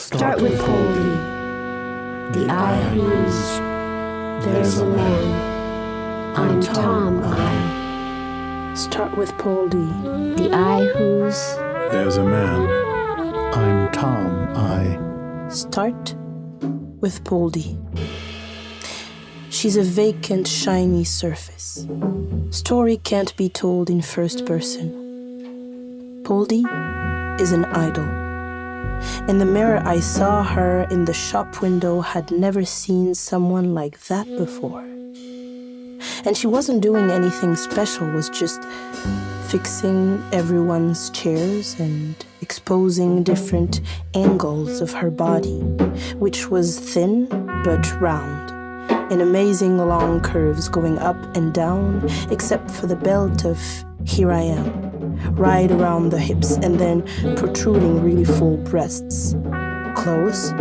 Start with Poldy, the eye whose there's a man. I'm Tom, I. Start with Poldy, The eye whose There's a man. I'm Tom, I. Start with Poldy. She's a vacant, shiny surface. Story can't be told in first person. Poldy is an idol. In the mirror I saw her in the shop window, had never seen someone like that before. And she wasn't doing anything special, was just fixing everyone's chairs and exposing different angles of her body, which was thin but round, in amazing long curves going up and down, except for the belt of "Here I am," right around the hips, and then protruding really full breasts. Clothes,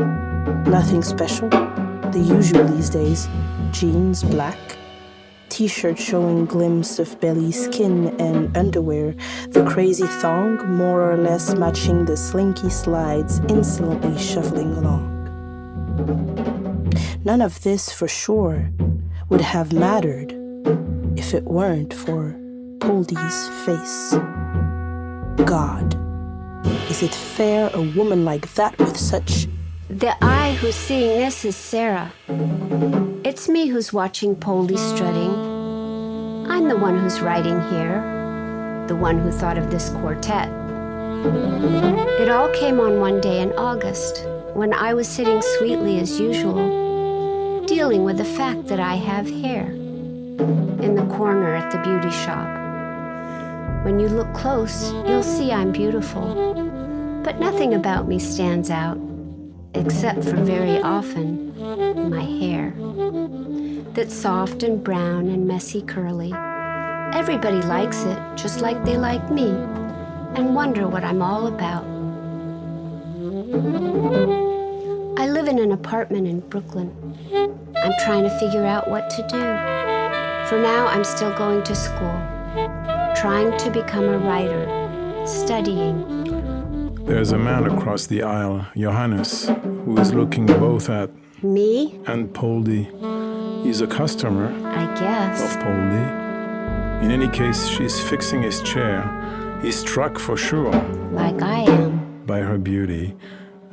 nothing special, the usual these days, jeans, black, t-shirt showing glimpse of belly, skin, and underwear, the crazy thong more or less matching the slinky slides insolently shuffling along. None of this, for sure, would have mattered if it weren't for Poldy's face. God, is it fair a woman like that with such... The eye who's seeing this is Sarah. It's me who's watching Poldy strutting. I'm the one who's writing here, the one who thought of this quartet. It all came on one day in August, when I was sitting sweetly as usual, dealing with the fact that I have hair, in the corner at the beauty shop. When you look close, you'll see I'm beautiful, but nothing about me stands out, except for very often my hair. That's soft and brown and messy curly. Everybody likes it, just like they like me, and wonder what I'm all about. I live in an apartment in Brooklyn. I'm trying to figure out what to do. For now, I'm still going to school, trying to become a writer, studying. There's a man across the aisle, Johannes, who is looking both at Me? and Poldy. He's a customer I guess. of Poldy. In any case, she's fixing his chair. He's struck for sure Like I am. by her beauty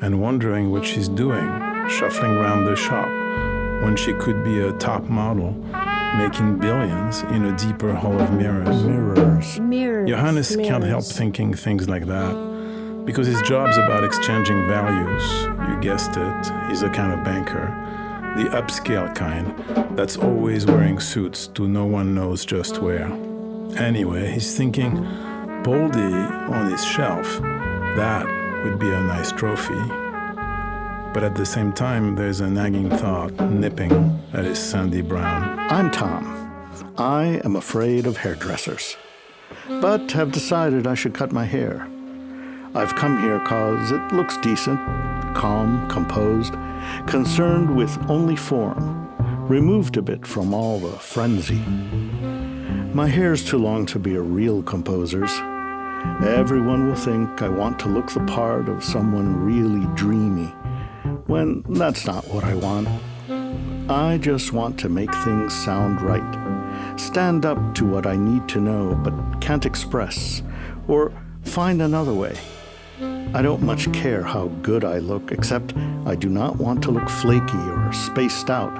and wondering what she's doing, shuffling around the shop when she could be a top model, making billions in a deeper hall of mirrors. Mirrors. Johannes can't help thinking things like that because his job's about exchanging values. You guessed it, he's a kind of banker. The upscale kind that's always wearing suits to no one knows just where. Anyway, he's thinking, Poldy on his shelf, that would be a nice trophy. But at the same time, there's a nagging thought nipping at his sandy brown. I'm Tom. I am afraid of hairdressers, but have decided I should cut my hair. I've come here cause it looks decent, calm, composed, concerned with only form, removed a bit from all the frenzy. My hair's too long to be a real composer's. Everyone will think I want to look the part of someone really dreamy, when that's not what I want. I just want to make things sound right, stand up to what I need to know but can't express, or find another way. I don't much care how good I look, except I do not want to look flaky or spaced out.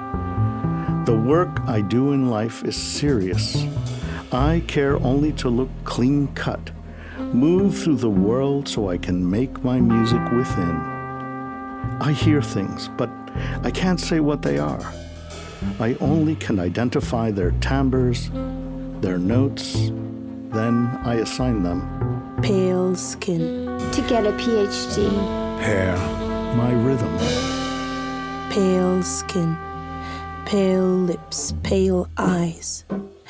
The work I do in life is serious. I care only to look clean cut, move through the world so I can make my music within. I hear things, but I can't say what they are. I only can identify their timbres, their notes, then I assign them. Pale skin, To get a PhD. Hair. My rhythm. pale skin, pale lips, pale eyes,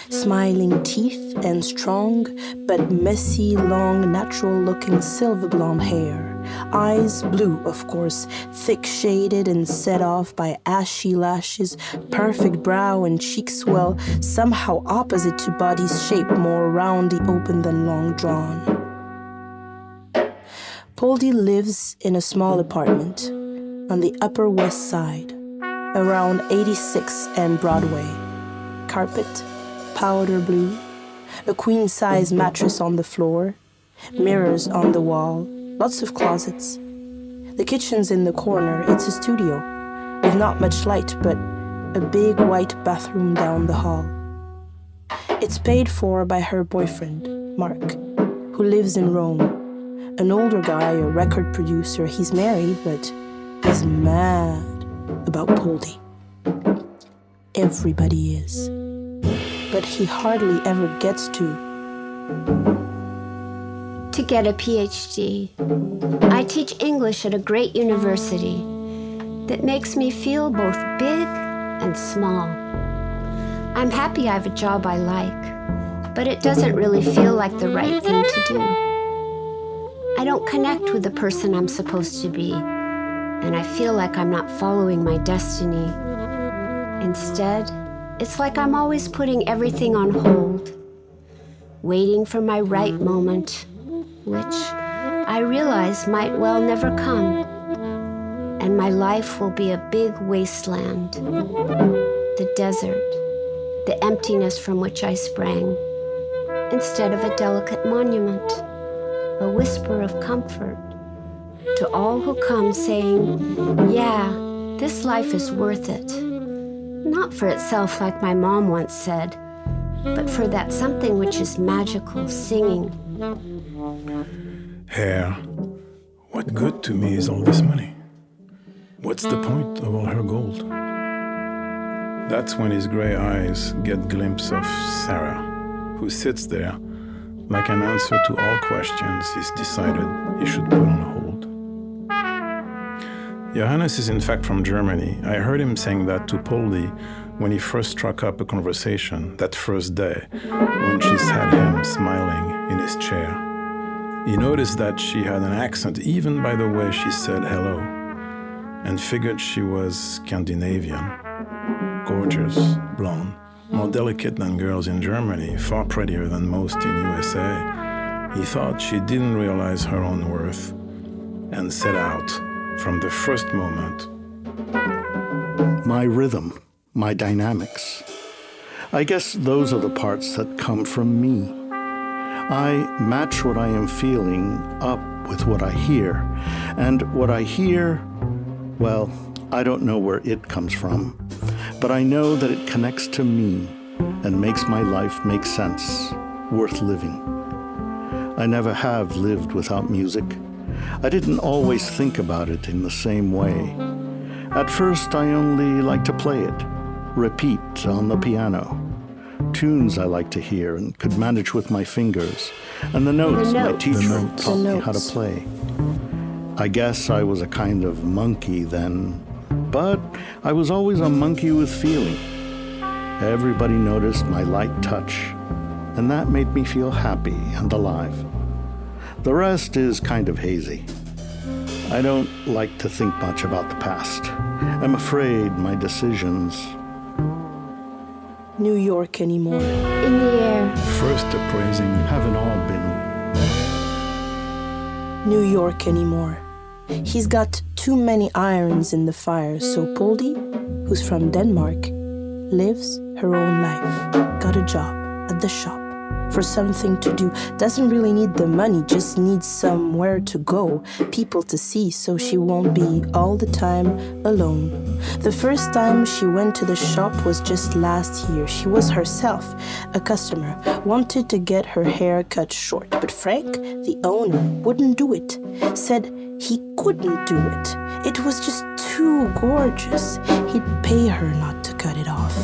smiling teeth and strong but messy, long, natural-looking silver blonde hair. Eyes blue, of course, thick-shaded and set off by ashy lashes, perfect brow and cheeks swell, somehow opposite to body's shape, more roundy open than long drawn. Poldy lives in a small apartment, on the Upper West Side, around 86th and Broadway. Carpet, powder blue, a queen-size mattress on the floor, mirrors on the wall, lots of closets. The kitchen's in the corner. It's a studio, with not much light, but a big white bathroom down the hall. It's paid for by her boyfriend, Mark, who lives in Rome. An older guy, a record producer. He's married, but he's mad about Poldy. Everybody is. But he hardly ever gets to get a PhD. I teach English at a great university that makes me feel both big and small. I'm happy I have a job I like, but it doesn't really feel like the right thing to do. I don't connect with the person I'm supposed to be, and I feel like I'm not following my destiny. Instead, it's like I'm always putting everything on hold, waiting for my right moment, which I realize might well never come, and my life will be a big wasteland, the desert, the emptiness from which I sprang, instead of a delicate monument, a whisper of comfort to all who come saying, yeah, this life is worth it. Not for itself like my mom once said, but for that something which is magical, singing. Hair, what good to me is all this money? What's the point of all her gold? That's when his gray eyes get a glimpse of Sarah, who sits there like an answer to all questions he's decided he should put on hold. Johannes is in fact from Germany. I heard him saying that to Polly when he first struck up a conversation that first day when she sat him smiling in his chair. He noticed that she had an accent even by the way she said hello, and figured she was Scandinavian, gorgeous, blonde, more delicate than girls in Germany, far prettier than most in USA. He thought she didn't realize her own worth and set out from the first moment. My rhythm, my dynamics. I guess those are the parts that come from me. I match what I am feeling up with what I hear. And what I hear, well, I don't know where it comes from, but I know that it connects to me and makes my life make sense, worth living. I never have lived without music. I didn't always think about it in the same way. At first, I only liked to play it, repeat on the piano. Tunes I liked to hear and could manage with my fingers, and the notes my teacher taught me how to play. I guess I was a kind of monkey then, but I was always a monkey with feeling. Everybody noticed my light touch, and that made me feel happy and alive. The rest is kind of hazy. I don't like to think much about the past. I'm afraid my decisions... New York anymore. In the air. First appraising haven't all been... New York anymore. He's got too many irons in the fire, so Poldy, who's from Denmark, lives her own life. Got a job at the shop for something to do. Doesn't really need the money, just needs somewhere to go, people to see, so she won't be all the time alone. The first time she went to the shop was just last year. She was herself a customer, wanted to get her hair cut short, but Frank, the owner, wouldn't do it. Said he couldn't do it. It was just too gorgeous. He'd pay her not to cut it off.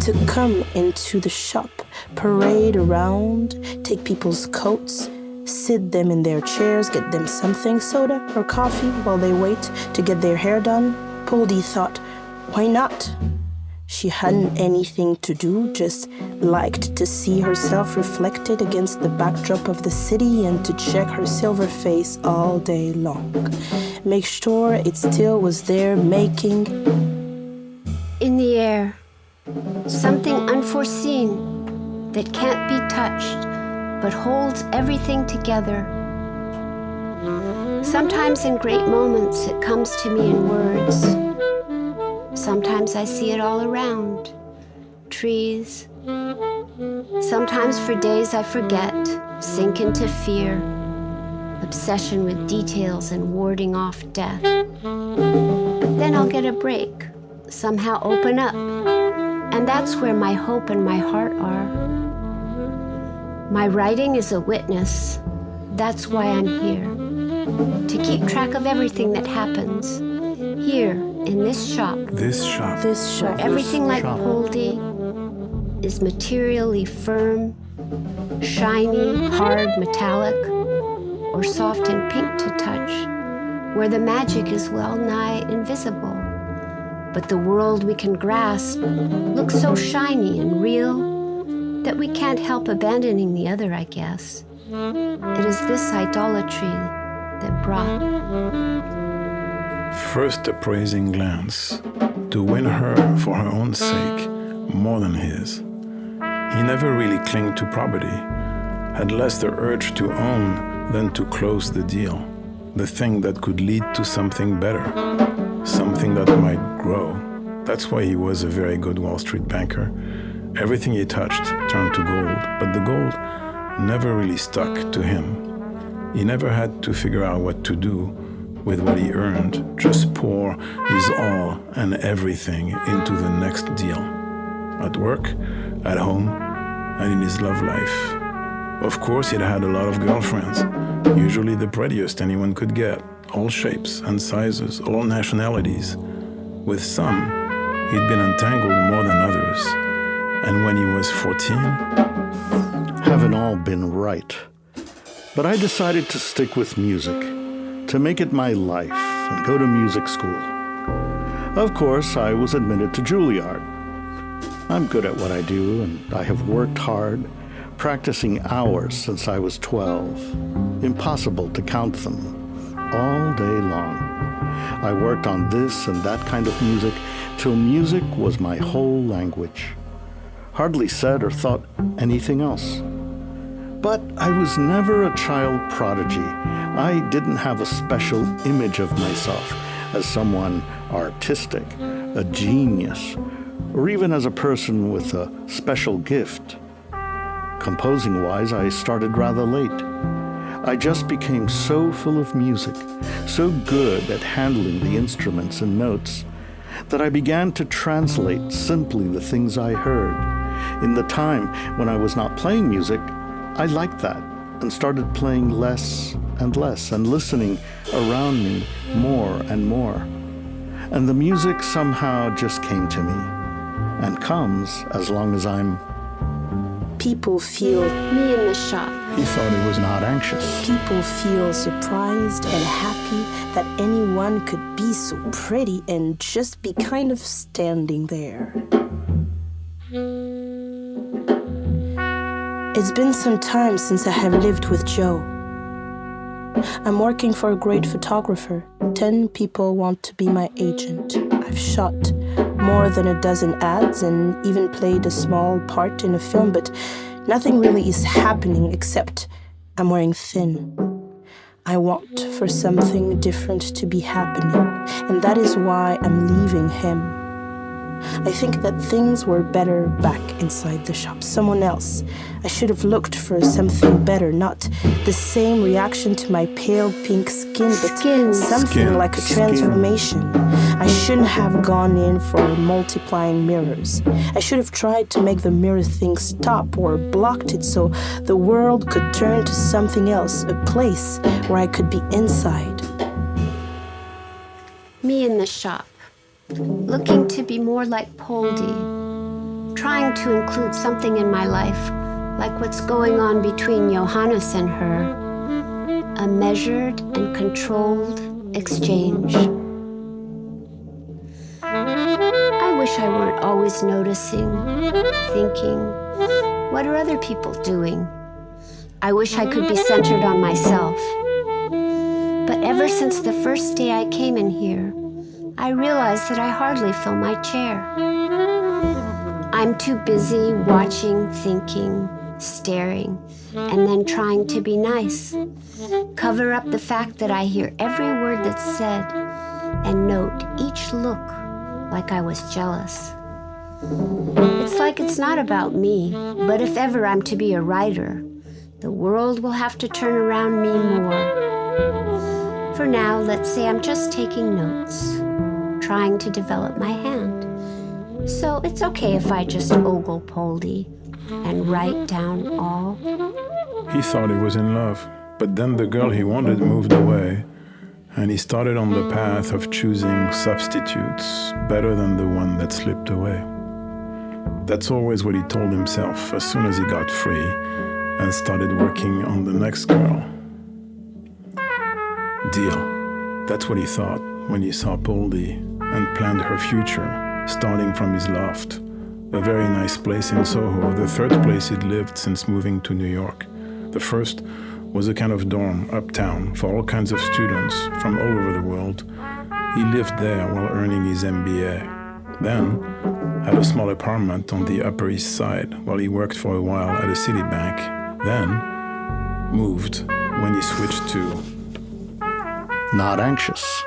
To come into the shop, parade around, take people's coats, sit them in their chairs, get them something, soda or coffee while they wait to get their hair done. Poldy thought, why not? She hadn't anything to do, just liked to see herself reflected against the backdrop of the city and to check her silver face all day long. Make sure it still was there, making... In the air. Something unforeseen that can't be touched, but holds everything together. Sometimes in great moments it comes to me in words. Sometimes I see it all around. Trees. Sometimes for days I forget, sink into fear, obsession with details and warding off death. But then I'll get a break, somehow open up, and that's where my hope and my heart are. My writing is a witness. That's why I'm here, to keep track of everything that happens. Here, in this shop. This shop. Where everything like Poldy is materially firm, shiny, hard, metallic, or soft and pink to touch, where the magic is well nigh invisible. But the world we can grasp looks so shiny and real that we can't help abandoning the other, I guess. It is this idolatry that brought. First appraising glance, to win her for her own sake, more than his. He never really clung to property, had less the urge to own than to close the deal, the thing that could lead to something better, something that might grow. That's why he was a very good Wall Street banker. Everything he touched turned to gold, but the gold never really stuck to him. He never had to figure out what to do with what he earned, just pour his all and everything into the next deal. At work, at home, and in his love life. Of course, he'd had a lot of girlfriends, usually the prettiest anyone could get, all shapes and sizes, all nationalities. With some, he'd been entangled more than others. And when he was 14... Haven't all been right. But I decided to stick with music, to make it my life and go to music school. Of course, I was admitted to Juilliard. I'm good at what I do, and I have worked hard, practicing hours since I was 12. Impossible to count them, all day long. I worked on this and that kind of music till music was my whole language. Hardly said or thought anything else. But I was never a child prodigy. I didn't have a special image of myself as someone artistic, a genius, or even as a person with a special gift. Composing-wise, I started rather late. I just became so full of music, so good at handling the instruments and notes, that I began to translate simply the things I heard. In the time when I was not playing music, I liked that and started playing less and less and listening around me more and more. And the music somehow just came to me and comes as long as I'm... People feel... Me in the shop. He thought he was not anxious. People feel surprised and happy that anyone could be so pretty and just be kind of standing there. It's been some time since I have lived with Joe. I'm working for a great photographer. 10 people want to be my agent. I've shot more than a dozen ads and even played a small part in a film, but nothing really is happening except I'm wearing thin. I want for something different to be happening, and that is why I'm leaving him. I think that things were better back inside the shop. Someone else. I should have looked for something better, not the same reaction to my pale pink skin, but something like a transformation. I shouldn't have gone in for multiplying mirrors. I should have tried to make the mirror thing stop or blocked it so the world could turn to something else, a place where I could be inside. Me in the shop. Looking to be more like Poldy, trying to include something in my life, like what's going on between Johannes and her, a measured and controlled exchange. I wish I weren't always noticing, thinking, what are other people doing? I wish I could be centered on myself. But ever since the first day I came in here, I realized that I hardly fill my chair. I'm too busy watching, thinking, staring, and then trying to be nice. Cover up the fact that I hear every word that's said and note each look like I was jealous. It's like it's not about me, but if ever I'm to be a writer, the world will have to turn around me more. For now, let's say I'm just taking notes, trying to develop my hand. So it's okay if I just ogle Poldy and write down all. He thought he was in love, but then the girl he wanted moved away, and he started on the path of choosing substitutes better than the one that slipped away. That's always what he told himself as soon as he got free and started working on the next girl. Deal. That's what he thought when he saw Poldy and planned her future, starting from his loft, a very nice place in Soho, the third place he'd lived since moving to New York. The first was a kind of dorm uptown for all kinds of students from all over the world. He lived there while earning his MBA. Then had a small apartment on the Upper East Side while he worked for a while at a city bank. Then moved when he switched to Not anxious.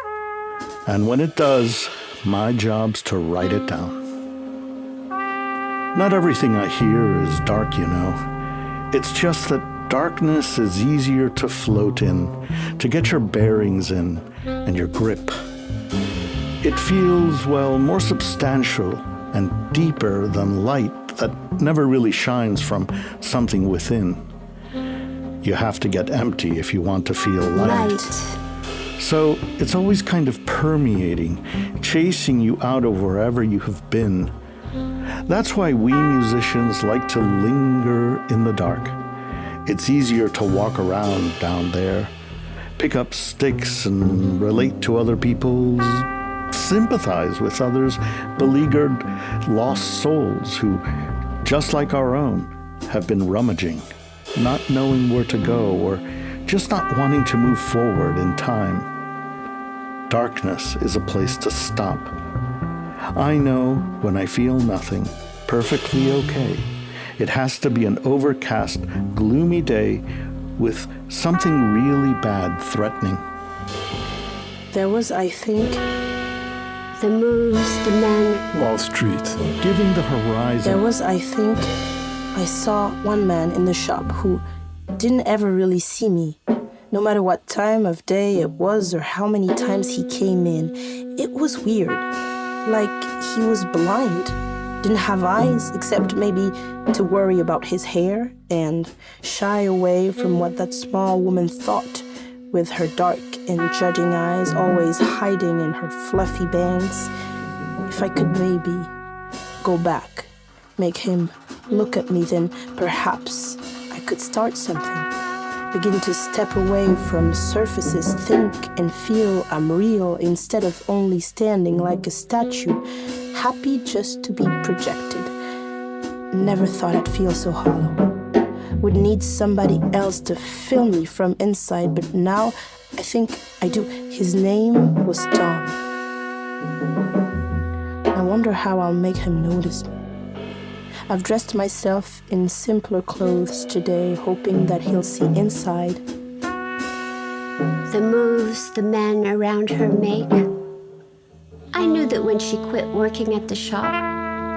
And when it does, my job's to write it down. Not everything I hear is dark, you know. It's just that darkness is easier to float in, to get your bearings in and your grip. It feels, well, more substantial and deeper than light that never really shines from something within. You have to get empty if you want to feel light. So it's always kind of permeating, chasing you out of wherever you have been. That's why we musicians like to linger in the dark. It's easier to walk around down there, pick up sticks and relate to other people's, sympathize with others' beleaguered, lost souls who, just like our own, have been rummaging, not knowing where to go or just not wanting to move forward in time. Darkness is a place to stop. I know when I feel nothing, perfectly okay. It has to be an overcast, gloomy day with something really bad threatening. There was, I think, The moves, the men. Wall Street. Giving the horizon. There was, I think, I saw one man in the shop who didn't ever really see me. No matter what time of day it was or how many times he came in, it was weird. Like he was blind, didn't have eyes except maybe to worry about his hair and shy away from what that small woman thought, with her dark and judging eyes always hiding in her fluffy bangs. If I could maybe go back, make him look at me, then perhaps I could start something. Begin to step away from surfaces, think and feel I'm real instead of only standing like a statue, happy just to be projected. Never thought I'd feel so hollow. Would need somebody else to fill me from inside, but now I think I do. His name was Tom. I wonder how I'll make him notice me. I've dressed myself in simpler clothes today, hoping that he'll see inside. The moves the men around her make. I knew that when she quit working at the shop,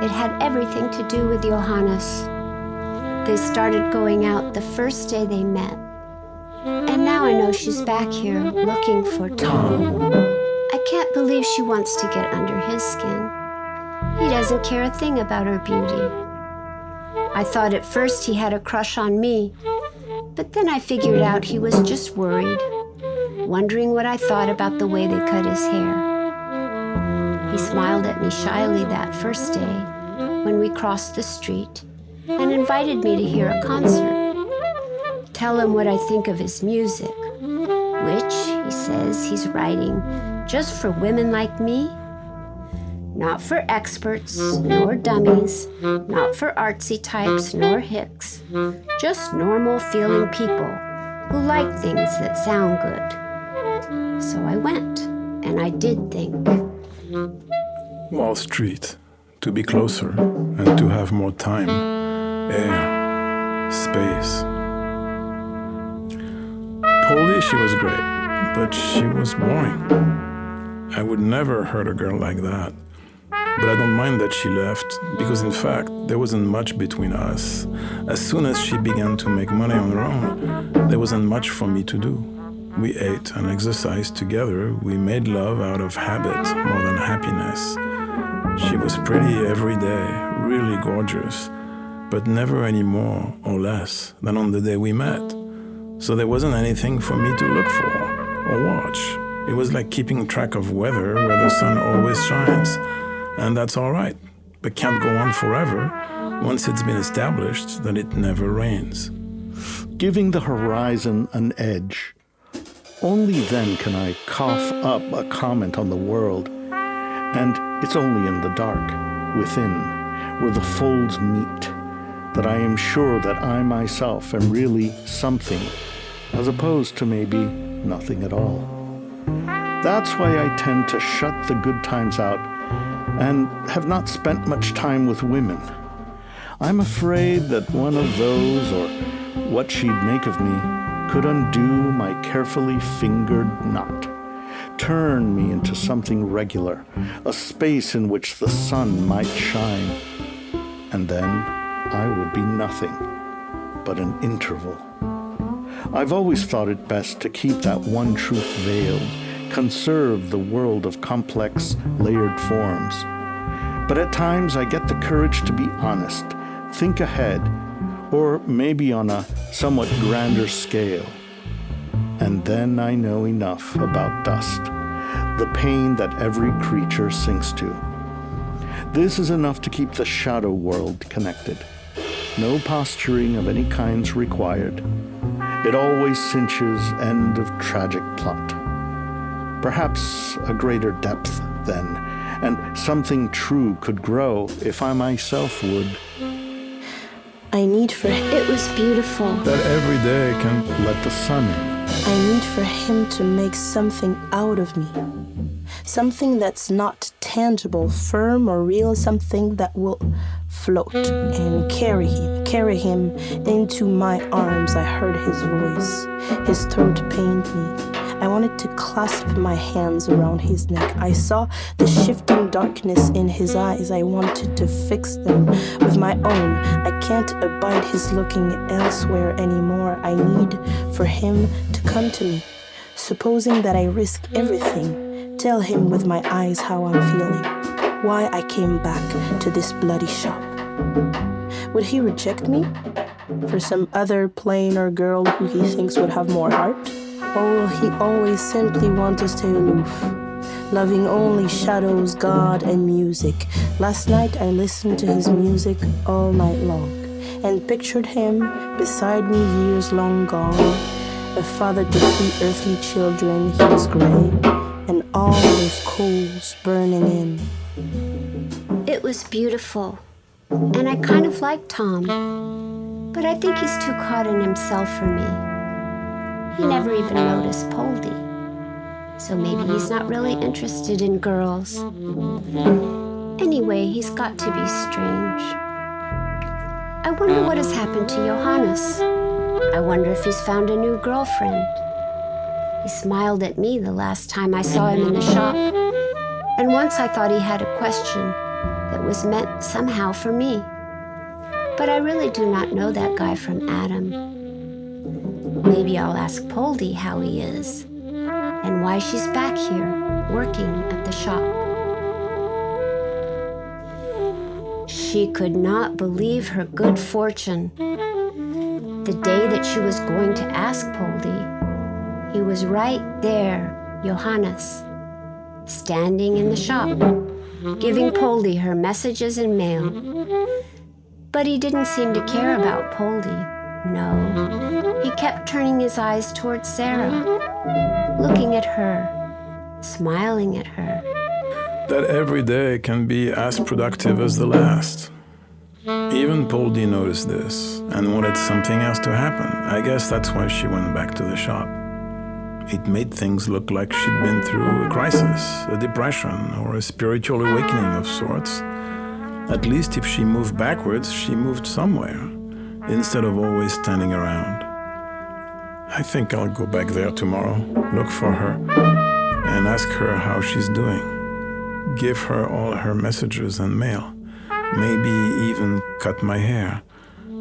it had everything to do with Johannes. They started going out the first day they met. And now I know she's back here looking for Tom. I can't believe she wants to get under his skin. He doesn't care a thing about her beauty. I thought at first he had a crush on me, but then I figured out he was just worried, wondering what I thought about the way they cut his hair. He smiled at me shyly that first day when we crossed the street and invited me to hear a concert. Tell him what I think of his music, which, he says, he's writing just for women like me. Not for experts, nor dummies, not for artsy types, nor hicks. Just normal-feeling people who like things that sound good. So I went, and I did think. Wall Street, to be closer and to have more time, air, space. Polly, she was great, but she was boring. I would never hurt a girl like that. But I don't mind that she left, because in fact, there wasn't much between us. As soon as she began to make money on her own, there wasn't much for me to do. We ate and exercised together. We made love out of habit more than happiness. She was pretty every day, really gorgeous, but never any more or less than on the day we met. So there wasn't anything for me to look for or watch. It was like keeping track of weather where the sun always shines. And that's all right, but can't go on forever once it's been established that it never rains. Giving the horizon an edge. Only then can I cough up a comment on the world. And it's only in the dark, within, where the folds meet, that I am sure that I myself am really something, as opposed to maybe nothing at all. That's why I tend to shut the good times out and have not spent much time with women. I'm afraid that one of those, or what she'd make of me, could undo my carefully fingered knot, turn me into something regular, a space in which the sun might shine, and then I would be nothing but an interval. I've always thought it best to keep that one truth veiled, conserve the world of complex, layered forms. But at times I get the courage to be honest, think ahead, or maybe on a somewhat grander scale. And then I know enough about dust, the pain that every creature sinks to. This is enough to keep the shadow world connected. No posturing of any kinds required. It always cinches end of tragic plot. Perhaps a greater depth then, and something true could grow if I myself would. I need for It was beautiful. That every day can Let the sun in. I need for him to make something out of me. Something that's not tangible, firm, or real, something that will float and carry him into my arms. I heard his voice. His throat pained me. I wanted to clasp my hands around his neck. I saw the shifting darkness in his eyes. I wanted to fix them with my own. I can't abide his looking elsewhere anymore. I need for him to come to me. Supposing that I risk everything, tell him with my eyes how I'm feeling, why I came back to this bloody shop. Would he reject me for some other plainer girl who he thinks would have more heart? Or will he always simply want to stay aloof, loving only shadows, God, and music? Last night I listened to his music all night long and pictured him beside me years long gone, a father to 3 earthly children. He was gray, and all those coals burning in. It was beautiful. And I kind of like Tom. But I think he's too caught in himself for me. He never even noticed Poldy. So maybe he's not really interested in girls. Anyway, he's got to be strange. I wonder what has happened to Johannes. I wonder if he's found a new girlfriend. He smiled at me the last time I saw him in the shop. And once I thought he had a question that was meant somehow for me. But I really do not know that guy from Adam. Maybe I'll ask Poldy how he is and why she's back here working at the shop. She could not believe her good fortune. The day that she was going to ask Poldy, he was right there, Johannes, standing in the shop, giving Poldy her messages and mail. But he didn't seem to care about Poldy. No, he kept turning his eyes towards Sarah, looking at her, smiling at her. that every day can be as productive as the last. Even Poldy noticed this and wanted something else to happen. I guess that's why she went back to the shop. It made things look like she'd been through a crisis, a depression, or a spiritual awakening of sorts. At least if she moved backwards, she moved somewhere. instead of always standing around. I think I'll go back there tomorrow, look for her, and ask her how she's doing. Give her all her messages and mail. Maybe even cut my hair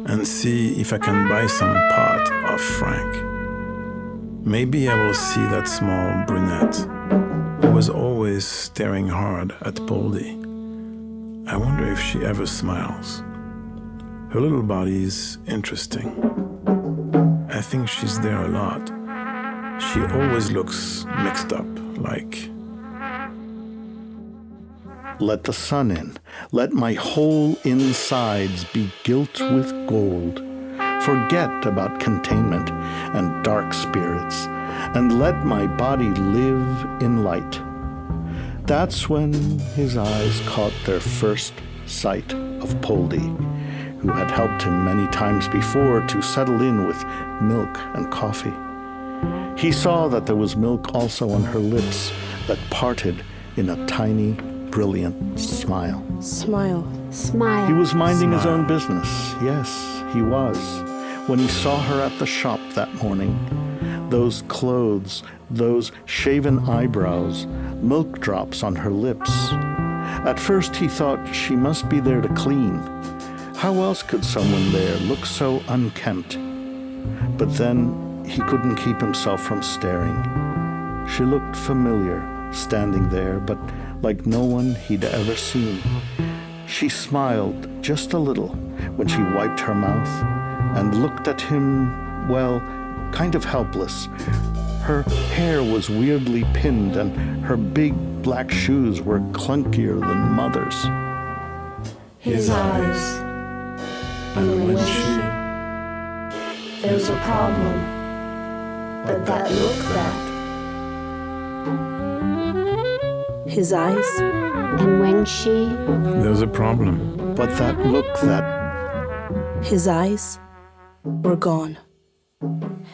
and see if I can buy some pot off Frank. Maybe I will see that small brunette who was always staring hard at Poldy. I wonder if she ever smiles. Her little body's interesting. I think she's there a lot. She always looks mixed up, like... Let the sun in. Let my whole insides be gilt with gold. Forget about containment and dark spirits, and let my body live in light. That's when his eyes caught their first sight of Poldy, who had helped him many times before to settle in with milk and coffee. He saw that there was milk also on her lips that parted in a tiny, brilliant smile. Smile. Smile. He was minding his own business. Yes, he was. When he saw her at the shop that morning, those clothes, those shaven eyebrows, milk drops on her lips. At first he thought she must be there to clean. How else could someone there look so unkempt? But then he couldn't keep himself from staring. She looked familiar, standing there, but like no one he'd ever seen. She smiled just a little when she wiped her mouth and looked at him, well, kind of helpless. Her hair was weirdly pinned and her big black shoes were clunkier than mother's. His eyes. And when There's a problem. But that look that. His eyes. And when she... There's a problem. But that look that... His eyes were gone.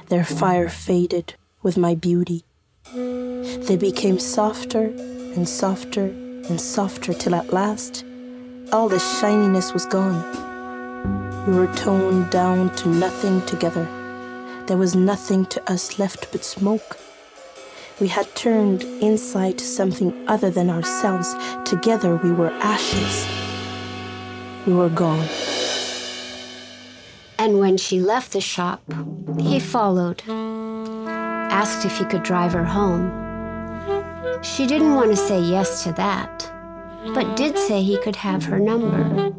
Their fire faded with my beauty. They became softer and softer and softer till at last all the shininess was gone. We were toned down to nothing together. There was nothing to us left but smoke. We had turned inside to something other than ourselves. Together we were ashes. We were gone. And when she left the shop, he followed, asked if he could drive her home. She didn't want to say yes to that, but did say he could have her number.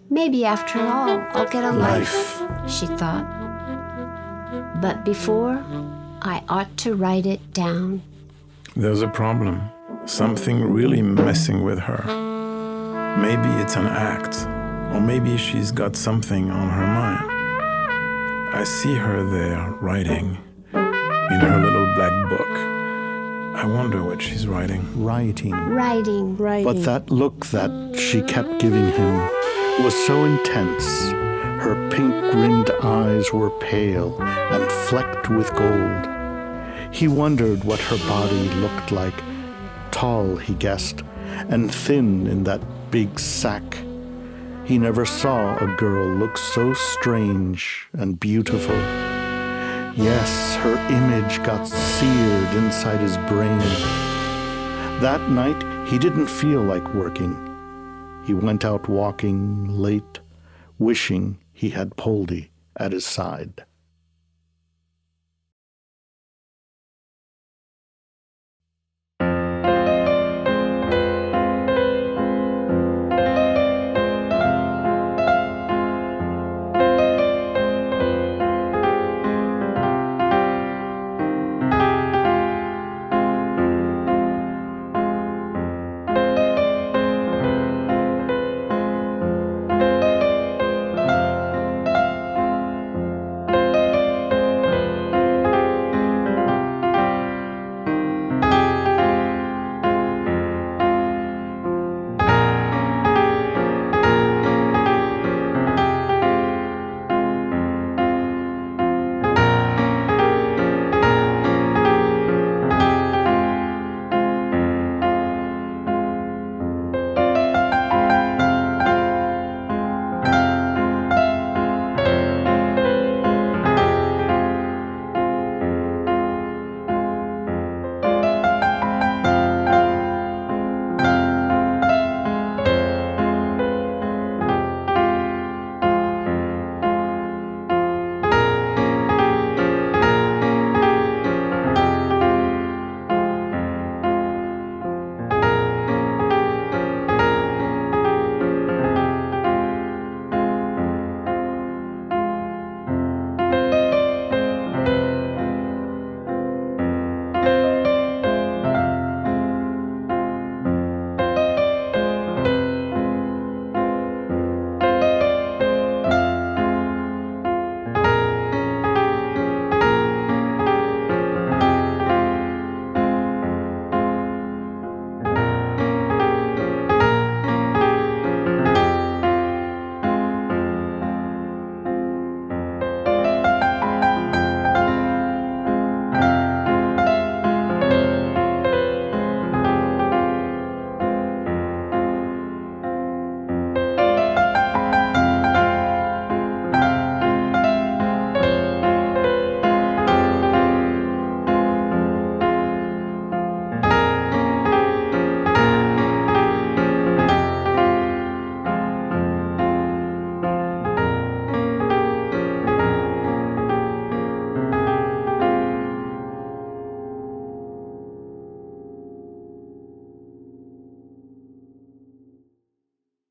Maybe after all, I'll get a life, she thought. But before, I ought to write it down. There's a problem. Something really messing with her. Maybe it's an act, or maybe she's got something on her mind. I see her there writing in her little black book. I wonder what she's writing. Writing. But that look that she kept giving him was so intense. Her pink-rimmed eyes were pale and flecked with gold. He wondered what her body looked like. Tall, he guessed, and thin in that big sack. He never saw a girl look so strange and beautiful. Yes, her image got seared inside his brain. That night, he didn't feel like working. He went out walking late, wishing he had Poldy at his side.